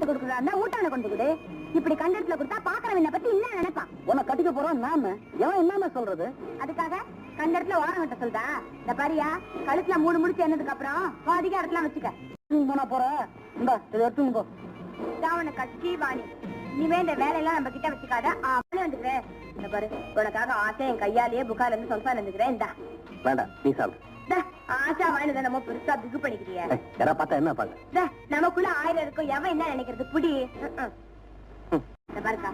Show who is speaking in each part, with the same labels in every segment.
Speaker 1: கண்டெடுத்து கொடுக்குறாருன்னா ஊட்டான கொண்டு கொடு. இப்படி கண்டெடுத்துல கொடுத்தா பாக்குறவன பத்தி என்ன நினைப்பான்? உன்னை கட்டிக்க போறான் நாம எவன் என்னன்னு சொல்றது? அதுக்காக கண்டெடுத்துல ஓரம் கட்ட சொல்றா? இந்த பாரியா கழுத்துல 3 முடிச்சு என்னதுக்கு அப்புறம் அதிக இடத்துல வச்சுக்க. போனா போற இந்த இதை எடுத்து போ. அவனை கட்சி வாணி இனிமே இந்த வேலையெல்லாம் நம்ம கிட்ட வச்சுக்காத. அவனே வந்துக்கிறேன். இந்த பாரு உனக்காக ஆசை என் கையாலேயே புக்கால இருந்து சொந்தா இருந்துக்கிறேன். இந்தா வேண்டாம் நீ சாப்பிடு. ஆசா வாயினத நம்ம பெருசா பிகு பண்ணிக்கிறிய. யாரா பார்த்தா என்ன பாக்க? நமக்குள்ள 1000 இருக்கும். எவன் என்ன நினைக்கிறது புடி. பாருக்கா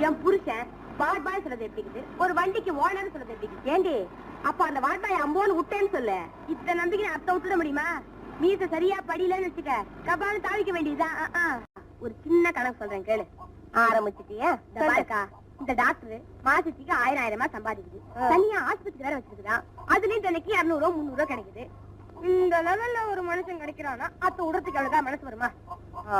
Speaker 1: என் புருஷன் வாட்பாய் சொல்றது எப்படிக்குது, ஒரு வண்டிக்கு ஓனர் சொல்றது எப்படிக்குது. ஏண்டி அப்ப அந்த வாட்பாய் அம்போன்னு விட்டேன்னு சொல்லு. இத்தனை நம்பிக்கை அத்தை விட்டுட முடியுமா? மீச சரியா படியிலன்னு வச்சுக்க கபான்னு தாவிக்க வேண்டியதுதான். ஒரு சின்ன கணக்கு சொல்றேன் கேளு. ஆரம்பிச்சுட்டியா? இந்த டாக்டர் மாசத்துக்கு 1000 சம்பாதிக்குது. தனியா ஆஸ்பத்திரி வேற வச்சிருக்குதான். அதுலயும் தினைக்கு 200 300 கிடைக்குது. இந்த லெவல்ல ஒரு மனுஷன் கிடைக்கிறானா அத்த உடறதுக்கு அவ்வளவுதான் மனசு வருமா?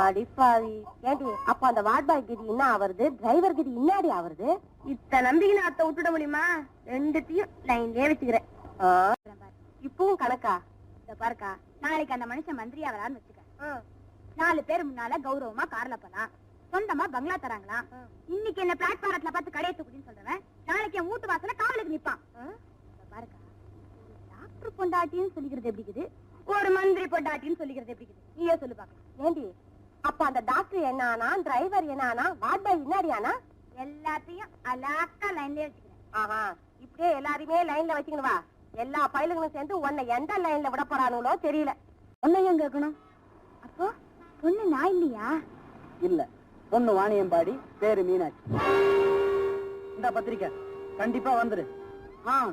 Speaker 1: அடிப்பாவி. ஏண்டி அப்ப அந்த வாட்பாய் கிதி என்ன ஆவறது, டிரைவர் கிதி இன்னாடி ஆவறது? இத்த நம்பிக்கை அத்த விட்டுட முடியுமா? ரெண்டுத்தையும் லைன்லயே வச்சுக்கிறேன். இப்பவும் கணக்கா? இந்த பாருக்கா நாளைக்கு அந்த மனுஷன் மந்திரியா வரான்னு வச்சுக்க. 4 பேர் முன்னால கௌரவமா கார்ல போலாம், சொந்தமா பங்களா தராங்களா. இன்னைக்கு என்ன பிளாட்பாரத்துல பார்த்து கடையை தூக்குன்னு சொல்றவன் நாளைக்கு என் வீட்டு வாசல காவலுக்கு நிப்பான். பாருக்கா டாக்டர் பொண்டாட்டின்னு சொல்லிக்கிறது எப்படிக்குது, ஒரு மந்திரி பொண்டாட்டின்னு சொல்லிக்கிறது எப்படிக்குது? நீயே சொல்லு பாக்கலாம். ஏண்டி அப்ப அந்த டாக்டர் என்ன ஆனா, டிரைவர் என்ன ஆனா, வாட்பாய் இன்னாடியானா? எல்லாத்தையும் அலாக்கா லைன்லயே வச்சுக்கிறேன். ஆஹா இப்படியே எல்லாரையுமே லைன்ல வச்சுக்கணும். வா எல்லா பயிலுங்களும் சேர்ந்து உன்னை எந்த லைன்ல விட போறானுங்களோ தெரியல. உன்னையும் கேட்கணும். அப்போ பொண்ணு நான் இல்லையா? இல்ல, பொண்ணு வாணியம்பாடி, பேரு மீனாட்சி. இந்த பத்திரிக்கை கண்டிப்பா வந்துரு.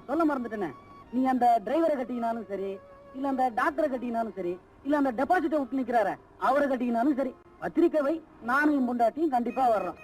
Speaker 1: சொல்ல மறந்துட்டேனே, நீ அந்த டிரைவரை கட்டினாலும் சரி, இல்ல அந்த டாக்டரை கட்டினாலும் சரி, இல்ல அந்த டெபாசிட்டை விட்டு நிக்கிறார அவரை கட்டினாலும் சரி, பத்திரிக்கை வை. நானும் பொண்டாட்டியும் கண்டிப்பா வர்றோம்.